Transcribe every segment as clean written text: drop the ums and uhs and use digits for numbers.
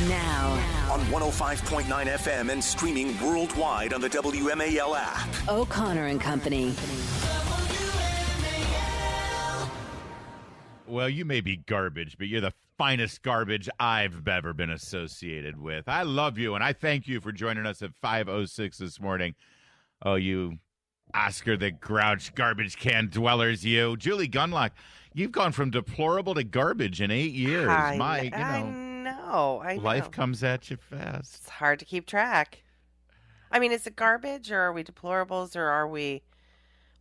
Now, on 105.9 FM and streaming worldwide on the WMAL app. O'Connor and Company. Well, you may be garbage, but you're the finest garbage I've ever been associated with. I love you, and I thank you for joining us at 5:06 this morning. Oh, you Oscar the Grouch garbage can dwellers, you. Julie Gunlock, you've gone from deplorable to garbage in 8 years. I know. Life comes at you fast. It's hard to keep track. I mean, is it garbage, or are we deplorables, or are we...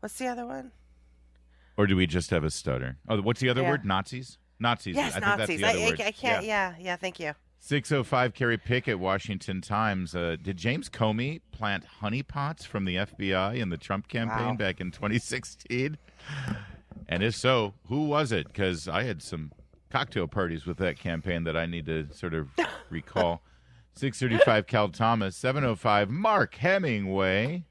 What's the other one? Or do we just have a stutter? Oh, what's the other word? Nazis? Nazis. Yes, I Nazis. think that's the other word. I can't. Yeah, thank you. 6:05, Carrie Pickett, Washington Times. Did James Comey plant honeypots from the FBI in the Trump campaign back in 2016? And if so, who was it? Because I had some cocktail parties with that campaign that I need to sort of recall. 6:35, Cal Thomas. 7:05, Mark Hemingway.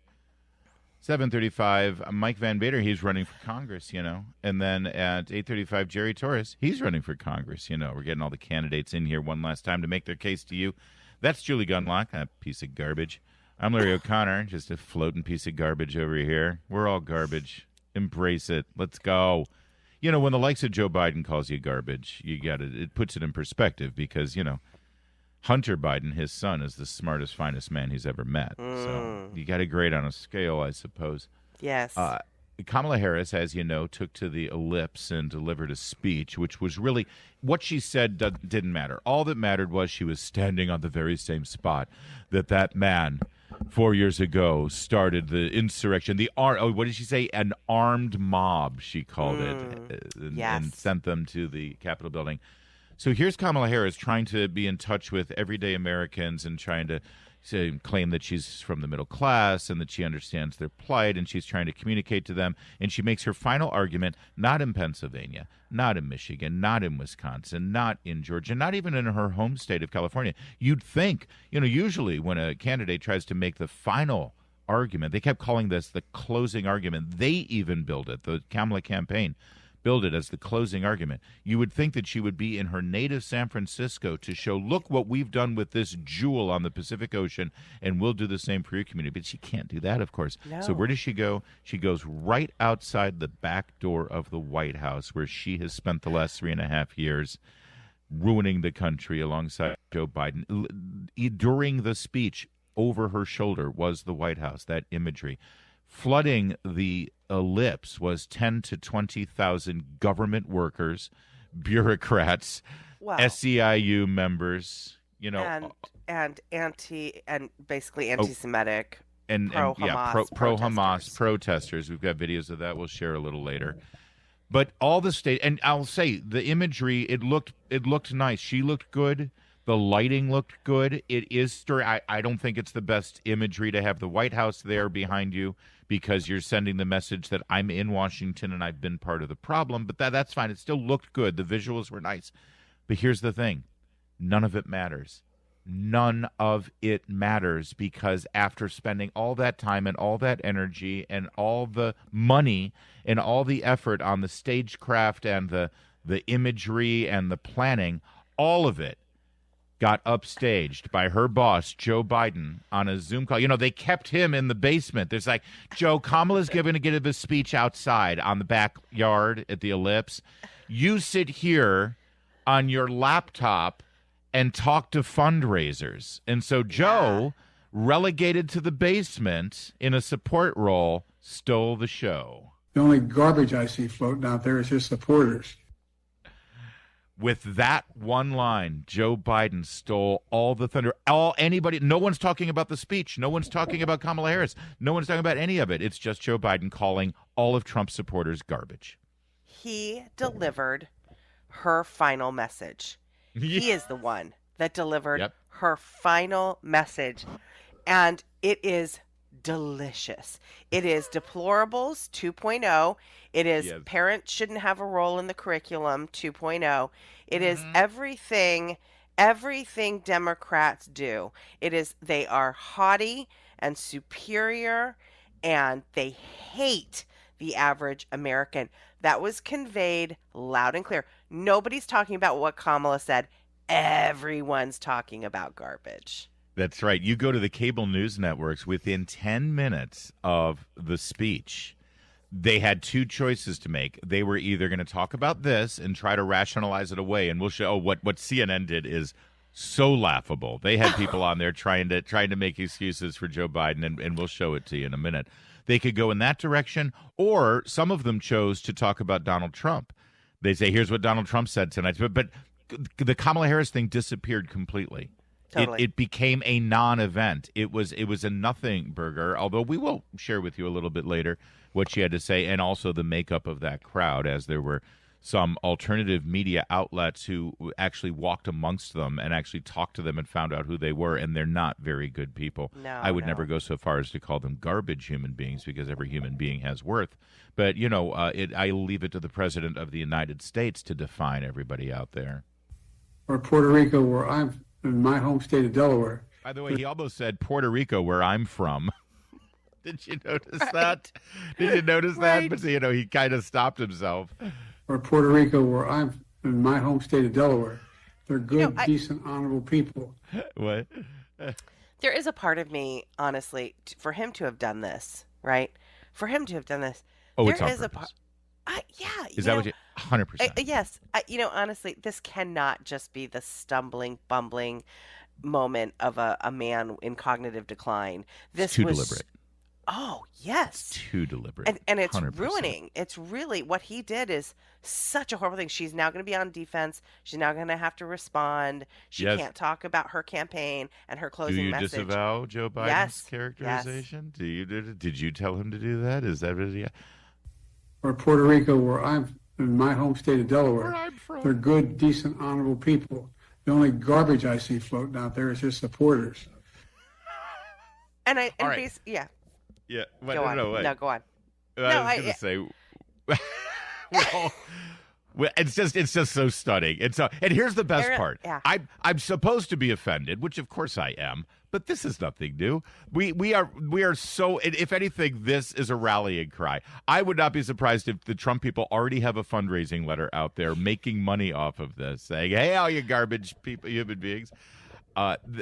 7:35, Mike Van Bader, he's running for Congress, And then at 8:35, Jerry Torres, he's running for Congress, We're getting all the candidates in here one last time to make their case to you. That's Julie Gunlock, a piece of garbage. I'm Larry O'Connor, just a floating piece of garbage over here. We're all garbage. Embrace it. Let's go. When the likes of Joe Biden calls you garbage, it puts it in perspective because, Hunter Biden, his son, is the smartest, finest man he's ever met. So you got to grade on a scale, I suppose. Yes. Kamala Harris, as you know, took to the ellipse and delivered a speech, which was really what she said didn't matter. All that mattered was she was standing on the very same spot that man 4 years ago started the insurrection. What did she say? An armed mob, she called it, and sent them to the Capitol building. So here's Kamala Harris trying to be in touch with everyday Americans and trying to claim that she's from the middle class and that she understands their plight, and she's trying to communicate to them. And she makes her final argument not in Pennsylvania, not in Michigan, not in Wisconsin, not in Georgia, not even in her home state of California. You'd think, usually when a candidate tries to make the final argument, they kept calling this the closing argument. They even build it, the Kamala campaign build it as the closing argument. You would think that she would be in her native San Francisco to show, look what we've done with this jewel on the Pacific Ocean, and we'll do the same for your community. But she can't do that, of course. No. So where does she go? She goes right outside the back door of the White House, where she has spent the last 3.5 years ruining the country alongside Joe Biden. During the speech, over her shoulder was the White House, that imagery. Flooding the ellipse was 10 to 20,000 government workers, bureaucrats, SEIU members, and basically anti-Semitic, pro-Hamas protesters. We've got videos of that we'll share a little later. But all the state, and I'll say the imagery, it looked nice. She looked good. The lighting looked good. It is. I don't think it's the best imagery to have the White House there behind you because you're sending the message that I'm in Washington and I've been part of the problem. But that's fine. It still looked good. The visuals were nice. But here's the thing. None of it matters. None of it matters because after spending all that time and all that energy and all the money and all the effort on the stagecraft and the imagery and the planning, all of it got upstaged by her boss, Joe Biden, on a Zoom call. They kept him in the basement. There's like, Joe, Kamala's going to give a speech outside on the backyard at the ellipse. You sit here on your laptop and talk to fundraisers. And so Joe, relegated to the basement in a support role, stole the show. The only garbage I see floating out there is his supporters. With that one line, Joe Biden stole all the thunder. No one's talking about the speech. No one's talking about Kamala Harris. No one's talking about any of it. It's just Joe Biden calling all of Trump's supporters garbage. He delivered her final message. He is the one that delivered her final message. And it is delicious. It is deplorables 2.0. It is parents shouldn't have a role in the curriculum 2.0. It is everything Democrats do. It is they are haughty and superior and they hate the average American. That was conveyed loud and clear. Nobody's talking about what Kamala said everyone's talking about garbage. That's right. You go to the cable news networks within 10 minutes of the speech. They had two choices to make. They were either going to talk about this and try to rationalize it away, and we'll show what CNN did is so laughable. They had people on there trying to make excuses for Joe Biden, and we'll show it to you in a minute. They could go in that direction, or some of them chose to talk about Donald Trump. They say, here's what Donald Trump said tonight. But the Kamala Harris thing disappeared completely. Totally. It became a non-event. It was a nothing burger, although we will share with you a little bit later what she had to say, and also the makeup of that crowd, as there were some alternative media outlets who actually walked amongst them and actually talked to them and found out who they were, and they're not very good people. No, I would never go so far as to call them garbage human beings, because every human being has worth. But, I leave it to the President of the United States to define everybody out there. Or Puerto Rico, where I'm in my home state of Delaware. By the way, he almost said Puerto Rico, where I'm from. Did you notice that? Did you notice that? But, he kind of stopped himself. Or Puerto Rico, where I'm in my home state of Delaware. They're good, decent, honorable people. What? There is a part of me, honestly, for him to have done this, right? For him to have done this. Oh, it's on purpose. Is that what you... 100%. Yes. Honestly, this cannot just be the stumbling, bumbling moment of a man in cognitive decline. This it's too was deliberate. Oh, yes. Too deliberate. And it's 100%. ruining. It's really what he did is such a horrible thing. She's now going to be on defense. She's now going to have to respond. She can't talk about her campaign and her closing message. Do you disavow Joe Biden's characterization? Yes. Did you tell him to do that? Is that what he... Or Puerto Rico, where I'm in my home state of Delaware. Where I'm from. They're good, decent, honorable people. The only garbage I see floating out there is his supporters. Yeah. Yeah. Go on. No, go on. I was going to say... Well, it's just so stunning. And here's the best part. Yeah. I'm supposed to be offended, which of course I am, but this is nothing new. We are so, if anything, this is a rallying cry. I would not be surprised if the Trump people already have a fundraising letter out there making money off of this, saying, "Hey, all you garbage people, human beings."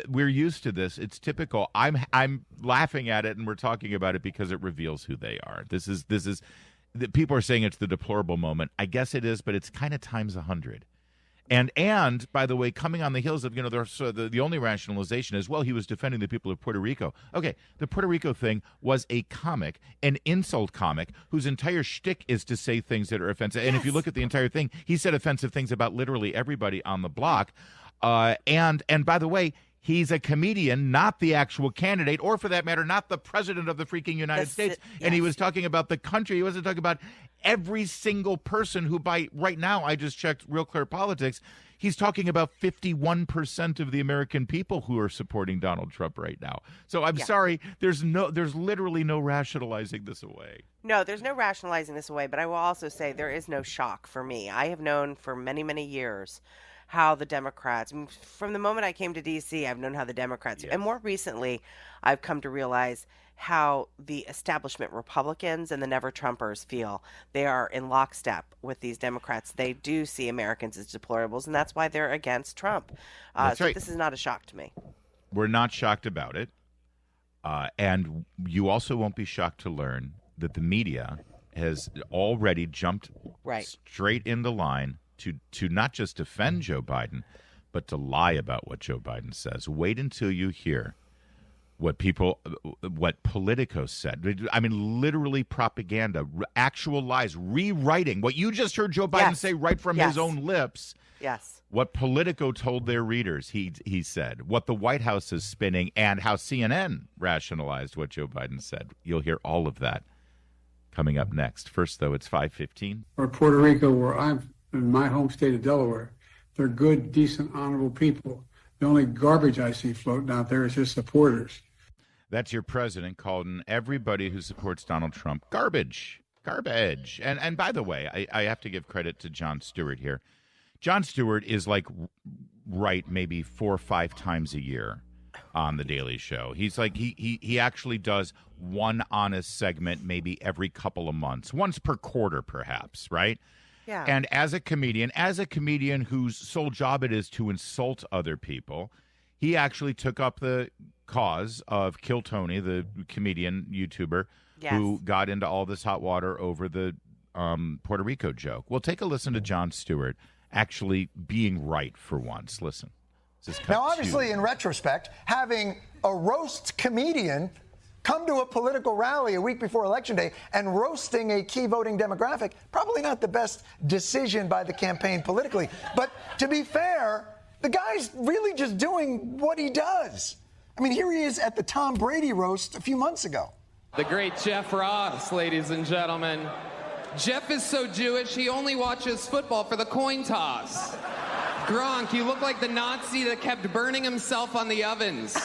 We're used to this. It's typical. I'm laughing at it, and we're talking about it because it reveals who they are. This is. People are saying it's the deplorable moment. I guess it is, but it's kind of times 100. And by the way, coming on the heels of, the only rationalization is, well, he was defending the people of Puerto Rico. Okay, the Puerto Rico thing was a comic, an insult comic, whose entire shtick is to say things that are offensive. Yes. And if you look at the entire thing, he said offensive things about literally everybody on the block. And by the way, he's a comedian, not the actual candidate, or for that matter, not the president of the freaking United States. Yes. And he was talking about the country. He wasn't talking about every single person who, by right now, I just checked Real Clear Politics, he's talking about 51% of the American people who are supporting Donald Trump right now. So I'm sorry, there's literally no rationalizing this away. No, there's no rationalizing this away, but I will also say there is no shock for me. I have known for many, many years how the Democrats, from the moment I came to D.C., I've known how the Democrats, and more recently, I've come to realize how the establishment Republicans and the never-Trumpers feel. They are in lockstep with these Democrats. They do see Americans as deplorables, and that's why they're against Trump. That's right. This is not a shock to me. We're not shocked about it. And you also won't be shocked to learn that the media has already jumped straight into line to not just defend Joe Biden, but to lie about what Joe Biden says. Wait until you hear what Politico said. I mean, literally propaganda, actual lies, rewriting what you just heard Joe Biden say right from his own lips. Yes. What Politico told their readers, he said, what the White House is spinning, and how CNN rationalized what Joe Biden said. You'll hear all of that coming up next. First, though, it's 5:15. Or Puerto Rico, where I'm in my home state of Delaware. They're good, decent, honorable people. The only garbage I see floating out there is his supporters. That's your president calling everybody who supports Donald Trump garbage. And by the way, I have to give credit to Jon Stewart here. Jon Stewart is right maybe 4 or 5 times a year on The Daily Show. He's like, he actually does one honest segment maybe every couple of months, once per quarter perhaps, right? Yeah. And as a comedian whose sole job it is to insult other people, he actually took up the cause of Kill Tony, the comedian YouTuber, who got into all this hot water over the Puerto Rico joke. Well, take a listen to Jon Stewart actually being right for once. Listen. Now, obviously, in retrospect, having a roast comedian come to a political rally a week before Election Day and roasting a key voting demographic, probably not the best decision by the campaign politically. But to be fair, the guy's really just doing what he does. I mean, here he is at the Tom Brady roast a few months ago. The great Jeff Ross, ladies and gentlemen. Jeff is so Jewish, he only watches football for the coin toss. Gronk, you look like the Nazi that kept burning himself on the ovens.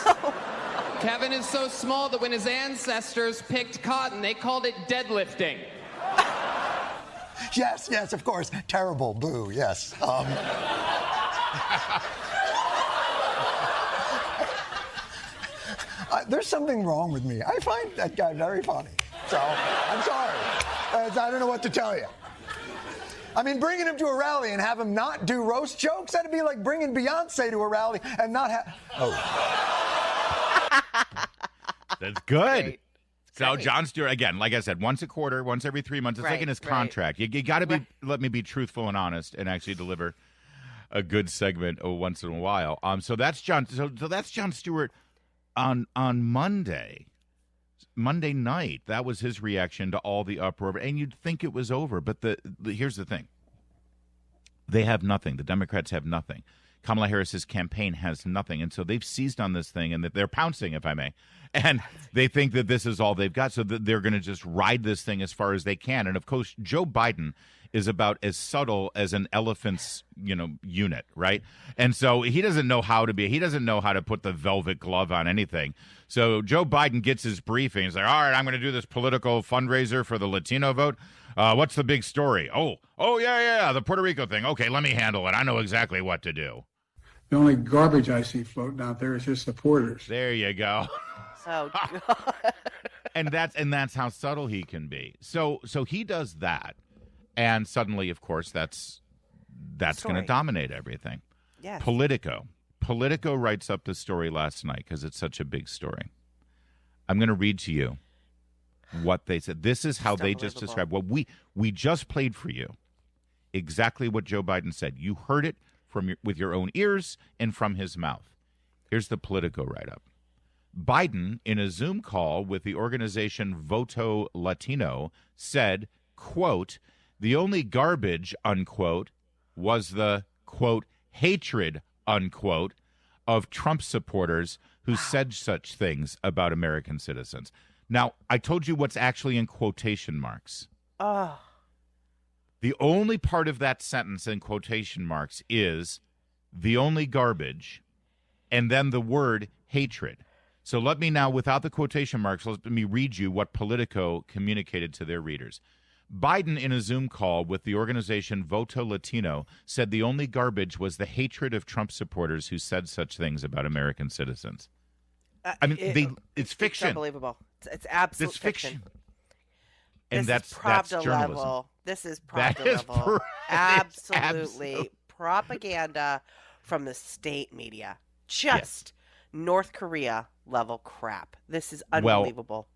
Kevin is so small that when his ancestors picked cotton, they called it deadlifting. Yes, of course. Terrible. Boo, yes. There's something wrong with me. I find that guy very funny. So, I'm sorry. I don't know what to tell you. I mean, bringing him to a rally and have him not do roast jokes, that'd be like bringing Beyonce to a rally and not have... Oh. That's good. Great. So Jon Stewart, again, like I said, once a quarter, once every 3 months. It's like in his contract. You got to let me be truthful and honest and actually deliver a good segment once in a while. So that's Jon Stewart on Monday night. That was his reaction to all the uproar, and you'd think it was over. But here's the thing: they have nothing. The Democrats have nothing. Kamala Harris's campaign has nothing, and so they've seized on this thing, and that they're pouncing, if I may, and they think that this is all they've got, so that they're going to just ride this thing as far as they can. And of course, Joe Biden is about as subtle as an elephant's, unit, right? And so he doesn't know how to put the velvet glove on anything. So Joe Biden gets his briefing. He's like, all right, I'm going to do this political fundraiser for the Latino vote. What's the big story? Oh, yeah, the Puerto Rico thing. Okay, let me handle it. I know exactly what to do. The only garbage I see floating out there is just supporters. There you go. Oh, God. and that's how subtle he can be. So he does that. And suddenly, of course, that's going to dominate everything. Yes. Politico writes up the story last night because it's such a big story. I'm going to read to you what they said. This is how they just described what we just played for you. Exactly what Joe Biden said. You heard it with your own ears and from his mouth. Here's the Politico write-up. Biden, in a Zoom call with the organization Voto Latino, said, quote, the only garbage, unquote, was the, quote, hatred, unquote, of Trump supporters who said such things about American citizens. Now, I told you what's actually in quotation marks. The only part of that sentence in quotation marks is the only garbage and then the word hatred. So let me now, without the quotation marks, let me read you what Politico communicated to their readers. Biden, in a Zoom call with the organization Voto Latino, said the only garbage was the hatred of Trump supporters who said such things about American citizens. I mean, it's fiction. It's unbelievable. It's absolute fiction. And that's Pravda journalism. level. This is Pravda level. Absolutely propaganda from the state media. Just North Korea level crap. This is unbelievable.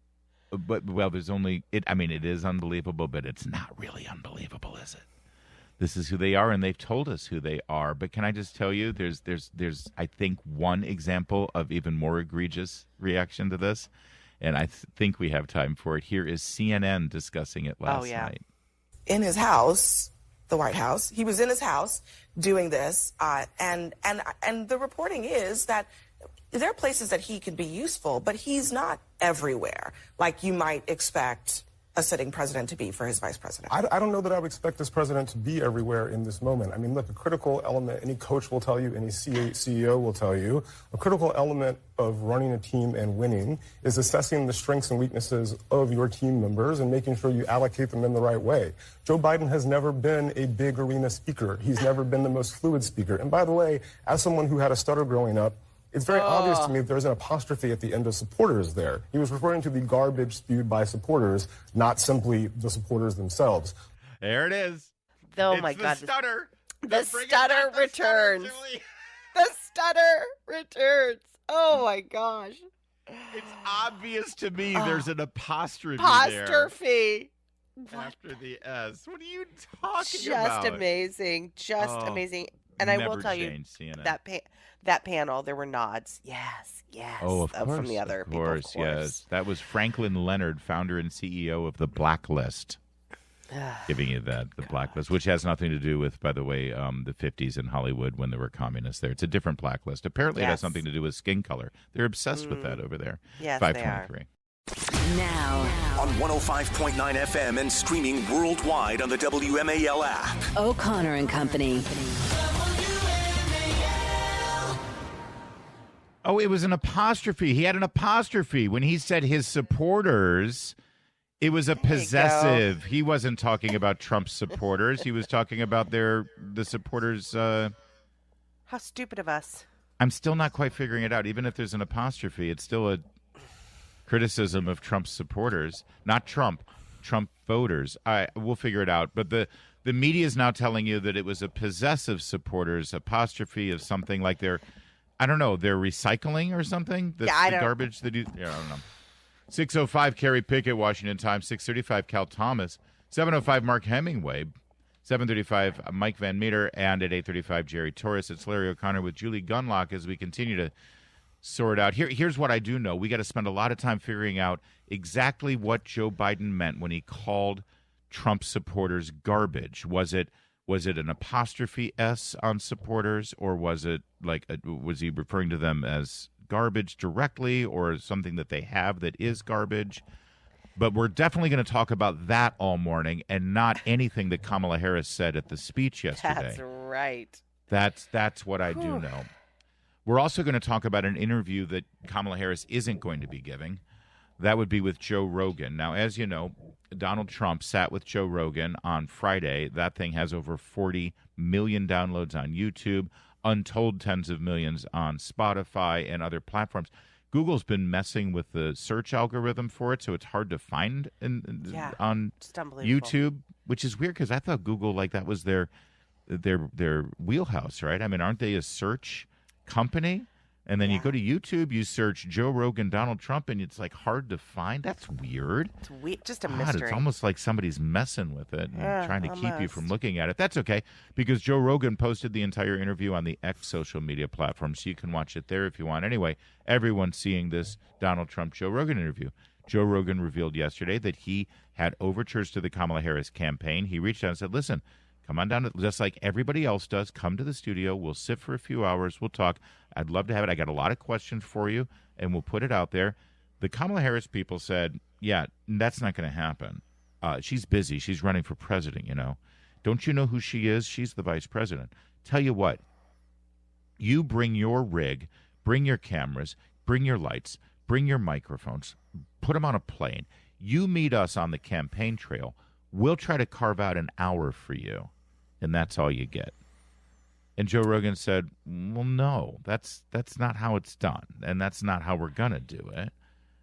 Well, there's only it. I mean, it is unbelievable, but it's not really unbelievable, is it? This is who they are, and they've told us who they are. But can I just tell you, there's I think one example of even more egregious reaction to this, and I think we have time for it. Here is CNN discussing it last night. In his house, the White House, he was in his house doing this, and the reporting is that there are places that he could be useful, but he's not everywhere, like you might expect a sitting president to be for his vice president. I don't know that I would expect this president to be everywhere in this moment. I mean, look, a critical element, any coach will tell you, any CEO will tell you, a critical element of running a team and winning is assessing the strengths and weaknesses of your team members and making sure you allocate them in the right way. Joe Biden has never been a big arena speaker. He's never been the most fluid speaker. And by the way, as someone who had a stutter growing up, it's very obvious to me that there's an apostrophe at the end of supporters there. He was referring to the garbage spewed by supporters, not simply the supporters themselves. There it is. Oh it's my the God. Stutter. The stutter returns. The stutter returns. Oh my gosh. It's obvious to me there's an apostrophe Apostrophe. there after the S. What are you talking about? about? Amazing. Just amazing. And I will tell you that panel, there were nods. Yes. Oh, of course. From the other people. Of course. Yes. That was Franklin Leonard, founder and CEO of the Blacklist. Giving you the Blacklist, which has nothing to do with, by the way, the 50s in Hollywood when there were communists there. It's a different Blacklist. Apparently, it has something to do with skin color. They're obsessed with that over there. Yes, 523. Now on 105.9 FM and streaming worldwide on the WMAL app. O'Connor and Company. Oh, it was an apostrophe. He had an apostrophe when he said his supporters. It was a possessive. He wasn't talking about Trump's supporters. He was talking about the supporters. How stupid of us. I'm still not quite figuring it out. Even if there's an apostrophe, it's still a criticism of Trump's supporters, not Trump voters. We'll figure it out. But the media is now telling you that it was a possessive supporters apostrophe of something like they're recycling or something. The garbage that I don't know. 6:05 Kerry Pickett, Washington Times. 6:35 Cal Thomas. 7:05 Mark Hemingway. 7:35 Mike Van Meter, and at 8:35 Jerry Torres. It's Larry O'Connor with Julie Gunlock as we continue to sort out. Here's what I do know. We got to spend a lot of time figuring out exactly what Joe Biden meant when he called Trump supporters garbage. Was it an apostrophe S on supporters, or was it was he referring to them as garbage directly, or something that they have that is garbage? But we're definitely going to talk about that all morning, and not anything that Kamala Harris said at the speech yesterday. That's right. That's what I do know. We're also going to talk about an interview that Kamala Harris isn't going to be giving. That would be with Joe Rogan. Now, as you know, Donald Trump sat with Joe Rogan on Friday. That thing has over 40 million downloads on YouTube, untold tens of millions on Spotify and other platforms. Google's been messing with the search algorithm for it, so it's hard to find on YouTube, which is weird because I thought Google, that was their wheelhouse, right? I mean, aren't they a search company? And then you go to YouTube, you search Joe Rogan, Donald Trump, and it's hard to find. That's weird. It's weird, just a mystery. It's almost like somebody's messing with it and trying to keep you from looking at it. That's okay, because Joe Rogan posted the entire interview on the X social media platform, so you can watch it there if you want. Anyway, everyone's seeing this Donald Trump-Joe Rogan interview. Joe Rogan revealed yesterday that he had overtures to the Kamala Harris campaign. He reached out and said, listen, come on down, just like everybody else does. Come to the studio. We'll sit for a few hours. We'll talk. I'd love to have it. I got a lot of questions for you, and we'll put it out there. The Kamala Harris people said, yeah, that's not going to happen. She's busy. She's running for president, Don't you know who she is? She's the vice president. Tell you what, you bring your rig, bring your cameras, bring your lights, bring your microphones, put them on a plane. You meet us on the campaign trail. We'll try to carve out an hour for you, and that's all you get. And Joe Rogan said, well, no, that's not how it's done, and that's not how we're going to do it.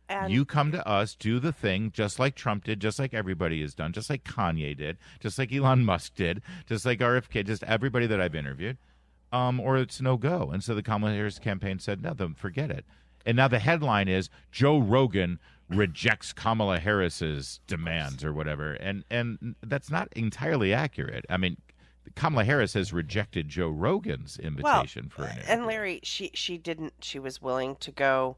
And you come to us, do the thing, just like Trump did, just like everybody has done, just like Kanye did, just like Elon Musk did, just like RFK, just everybody that I've interviewed, or it's no go. And so the Kamala Harris campaign said, no, then forget it. And now the headline is Joe Rogan rejects Kamala Harris's demands or whatever. And that's not entirely accurate. I mean, Kamala Harris has rejected Joe Rogan's invitation for an interview. And Larry, she didn't. She was willing to go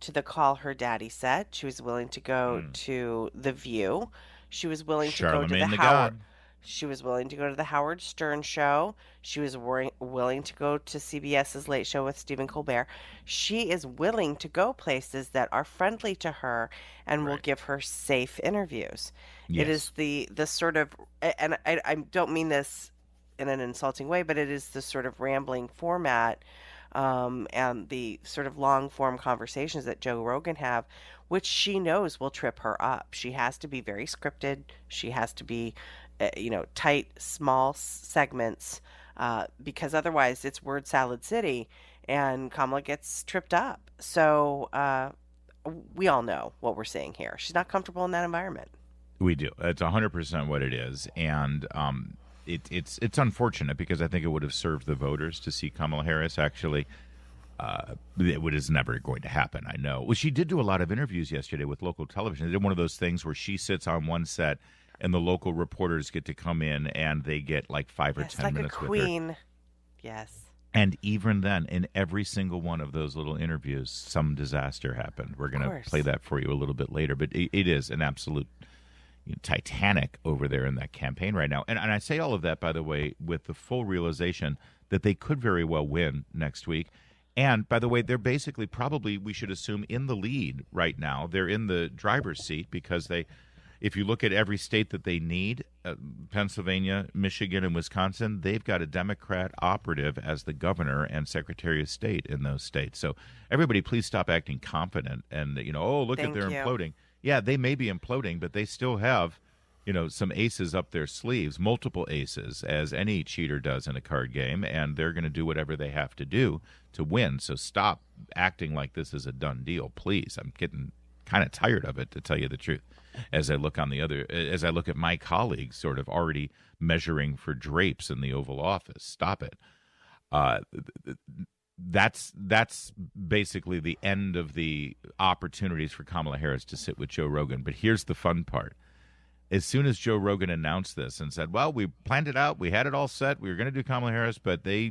to the call her daddy set. She was willing to go to The View. She was willing to go to the Howard. She was willing to go to the Howard Stern show. She was willing to go to CBS's Late Show with Stephen Colbert. She is willing to go places that are friendly to her and will give her safe interviews. Yes. It is the sort of, and I don't mean this in an insulting way, but it is the sort of rambling format and the sort of long form conversations that Joe Rogan have, which she knows will trip her up. She has to be very scripted. She has to be tight, small segments, because otherwise it's word salad city and Kamala gets tripped up. So we all know what we're seeing here. She's not comfortable in that environment. We do. It's 100% what it is. And it's unfortunate because I think it would have served the voters to see Kamala Harris actually. It is never going to happen, I know. Well, she did do a lot of interviews yesterday with local television. They did one of those things where she sits on one set and the local reporters get to come in and they get like 5 or 10 like minutes a with queen. her. Yes. And even then, in every single one of those little interviews, some disaster happened. We're going to play that for you a little bit later, but it is an absolute Titanic over there in that campaign right now. And I say all of that, by the way, with the full realization that they could very well win next week. And, by the way, they're basically probably, we should assume, in the lead right now. They're in the driver's seat because if you look at every state that they need, Pennsylvania, Michigan, and Wisconsin, they've got a Democrat operative as the governor and secretary of state in those states. So everybody, please stop acting confident and, look at they're imploding. Yeah, they may be imploding, but they still have, some aces up their sleeves, multiple aces, as any cheater does in a card game, and they're going to do whatever they have to do to win. So stop acting like this is a done deal, please. I'm getting kind of tired of it, to tell you the truth. As I look at my colleagues sort of already measuring for drapes in the Oval Office. Stop it. That's basically the end of the opportunities for Kamala Harris to sit with Joe Rogan. But here's the fun part. As soon as Joe Rogan announced this and said, well, we planned it out, we had it all set, we were going to do Kamala Harris, but they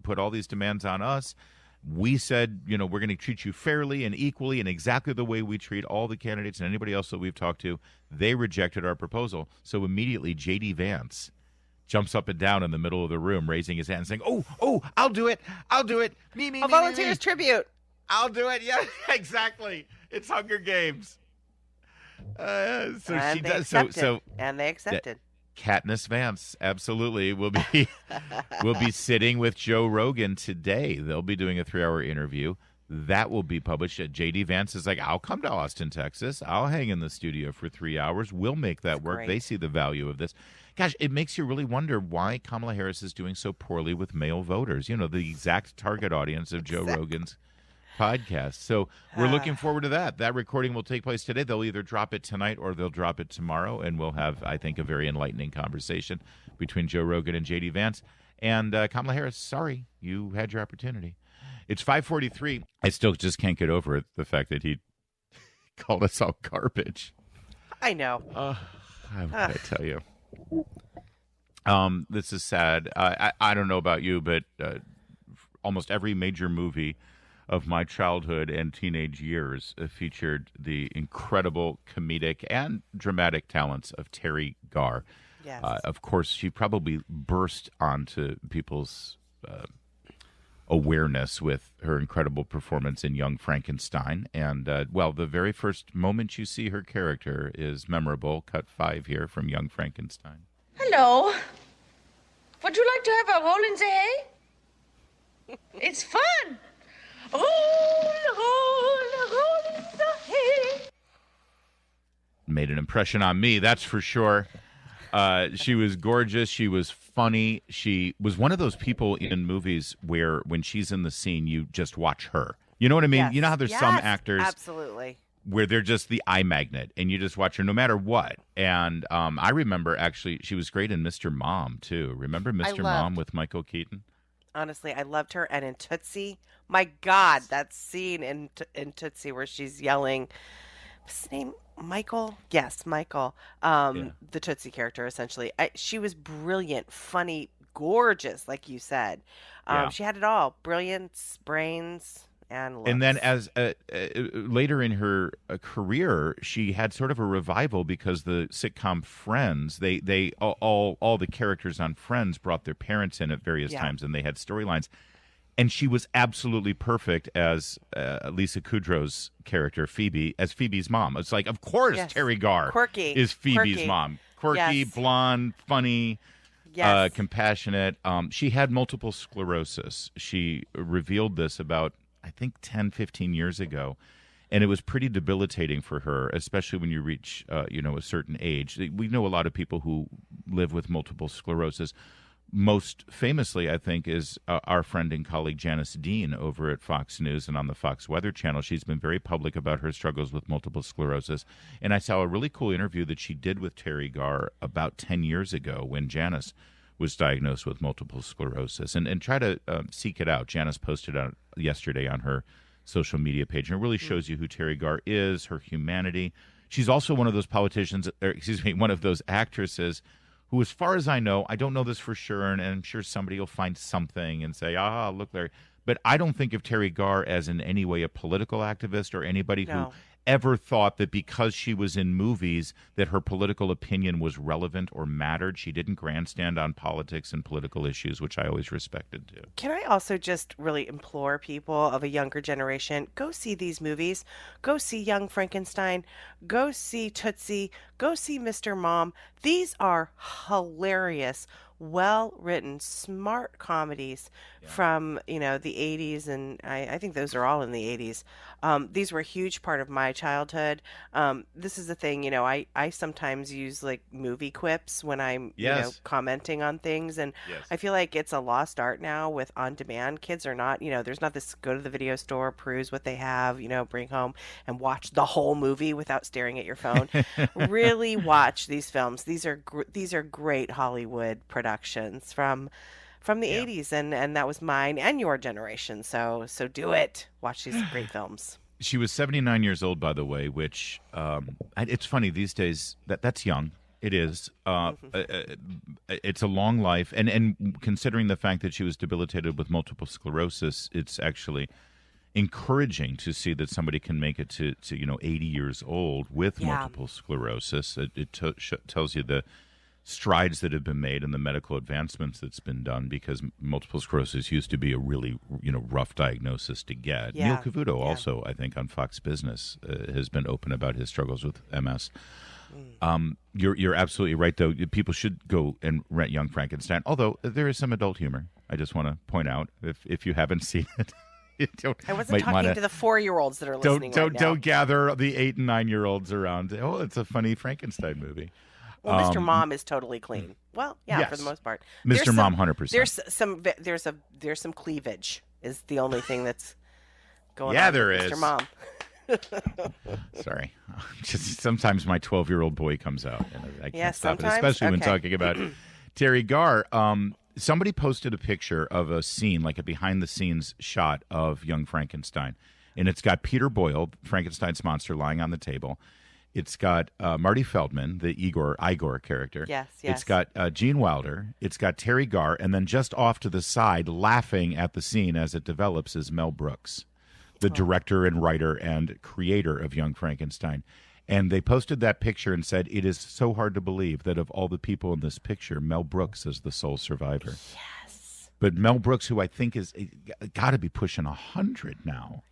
put all these demands on us. We said, we're going to treat you fairly and equally and exactly the way we treat all the candidates and anybody else that we've talked to. They rejected our proposal. So immediately J.D. Vance jumps up and down in the middle of the room, raising his hand and saying, oh, I'll do it. Me. A volunteer's tribute. I'll do it. Yeah, exactly. It's Hunger Games. And they accepted. Katniss Vance absolutely will be sitting with Joe Rogan today. They'll be doing a 3-hour interview that will be published. J.D. Vance is like, I'll come to Austin, Texas. I'll hang in the studio for 3 hours. We'll make that work. Great. They see the value of this. Gosh, it makes you really wonder why Kamala Harris is doing so poorly with male voters. The exact target audience of Joe Rogan's podcast. So we're looking forward to that. That recording will take place today. They'll either drop it tonight or they'll drop it tomorrow, and we'll have, I think, a very enlightening conversation between Joe Rogan and J.D. Vance. And Kamala Harris, sorry, you had your opportunity. It's 5:43. I still just can't get over it, the fact that he called us all garbage. I know. I tell you. This is sad. I don't know about you, but almost every major movie of my childhood and teenage years featured the incredible comedic and dramatic talents of Terri Garr. Yes. Of course, she probably burst onto people's awareness with her incredible performance in Young Frankenstein. And, the very first moment you see her character is memorable. Cut 5 here from Young Frankenstein. Hello. Would you like to have a roll in the hay? It's fun. Roll in the hay. Made an impression on me, that's for sure. She was gorgeous. She was funny. She was one of those people in movies where when she's in the scene, you just watch her. You know what I mean? Yes. You know how there's some actors absolutely where they're just the eye magnet and you just watch her no matter what. And I remember, actually, she was great in Mr. Mom, too. Remember Mr. Mom with Michael Keaton? Honestly, I loved her. And in Tootsie, my God, that scene in Tootsie where she's yelling, what's his name? Michael? Yes, Michael. The Tootsie character, essentially. She was brilliant, funny, gorgeous, like you said. She had it all. Brilliance, brains, and looks. And then as later in her career, she had sort of a revival because the sitcom Friends, they all the characters on Friends brought their parents in at various times, and they had storylines. And she was absolutely perfect as Lisa Kudrow's character, Phoebe, as Phoebe's mom. It's like, of course, Terri Garr is Phoebe's mom. Quirky, blonde, funny, compassionate. She had multiple sclerosis. She revealed this about, I think, 10, 15 years ago. And it was pretty debilitating for her, especially when you reach, a certain age. We know a lot of people who live with multiple sclerosis. most famously, I think, is our friend and colleague Janice Dean over at Fox News and on the Fox Weather Channel. She's been very public about her struggles with multiple sclerosis. And I saw a really cool interview that she did with Terri Garr about 10 years ago when Janice was diagnosed with multiple sclerosis. And try to seek it out. Janice posted it out yesterday on her social media page. And it really shows you who Terri Garr is, her humanity. She's also one of those politicians, one of those actresses who, as far as I know, I don't know this for sure, and I'm sure somebody will find something and say, look there. But I don't think of Terri Garr as in any way a political activist or anybody who ever thought that because she was in movies that her political opinion was relevant or mattered. She didn't grandstand on politics and political issues, which I always respected too. Can I also just really implore people of a younger generation, go see these movies. Go see Young Frankenstein. Go see Tootsie. Go see Mr. Mom. These are hilarious, well-written, smart comedies from, the 80s, and I think those are all in the 80s. These were a huge part of my childhood. This is the thing, I sometimes use like movie quips when I'm commenting on things, and I feel like it's a lost art now with on-demand. Kids are not, there's not this go to the video store, peruse what they have, bring home and watch the whole movie without staring at your phone. Really watch these films. These are great Hollywood productions from the 80s, and that was mine and your generation. So do it. Watch these great films. She was 79 years old, by the way, which it's funny these days. That's young. It is. It's a long life, and considering the fact that she was debilitated with multiple sclerosis, it's actually encouraging to see that somebody can make it to 80 years old with multiple sclerosis. It tells you the strides that have been made and the medical advancements that's been done, because multiple sclerosis used to be a really rough diagnosis to get. Neil Cavuto also, I think, on Fox Business has been open about his struggles with MS. You're absolutely right, though. People should go and rent Young Frankenstein, although there is some adult humor. I just want to point out, if you haven't seen it. I wasn't talking to the 4-year-olds that are listening right now. Don't gather the 8 and 9-year-olds around. Oh, it's a funny Frankenstein movie. Well, Mr. Mom is totally clean. Well, yes, for the most part. Mr. Mom, 100%. There's some cleavage is the only thing that's going on. Yeah, there is. Mr. Mom. Sorry, just sometimes my 12-year-old boy comes out, and I can't stop it, especially when talking about Terri Garr. Somebody posted a picture of a scene, like a behind-the-scenes shot of Young Frankenstein, and it's got Peter Boyle, Frankenstein's monster, lying on the table. It's got Marty Feldman, the Igor character. Yes. It's got Gene Wilder. It's got Terri Garr, and then just off to the side, laughing at the scene as it develops, is Mel Brooks, the director and writer and creator of Young Frankenstein. And they posted that picture and said, it is so hard to believe that of all the people in this picture, Mel Brooks is the sole survivor. Yes. But Mel Brooks, who I think is got to be pushing 100 now,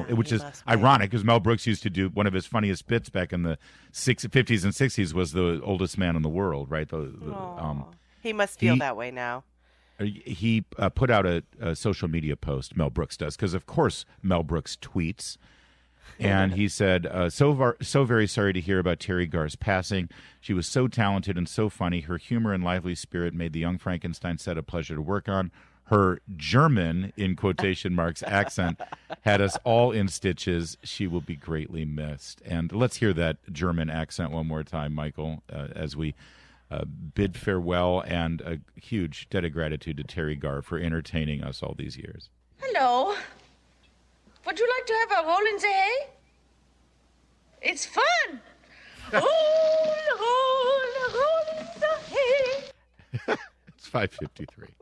which is ironic, because Mel Brooks used to do one of his funniest bits back in the 50s and 60s was the oldest man in the world, right? He must feel that way now. He put out a social media post, Mel Brooks does, because of course Mel Brooks tweets. And he said, so very sorry to hear about Terri Garr's passing. She was so talented and so funny. Her humor and lively spirit made the Young Frankenstein set a pleasure to work on. Her German, in quotation marks, accent had us all in stitches. She will be greatly missed. And let's hear that German accent one more time, Michael, as we bid farewell, and a huge debt of gratitude to Terri Garr for entertaining us all these years. Hello. Would you like to have a roll in the hay? It's fun. Roll in the hay. It's 5:53.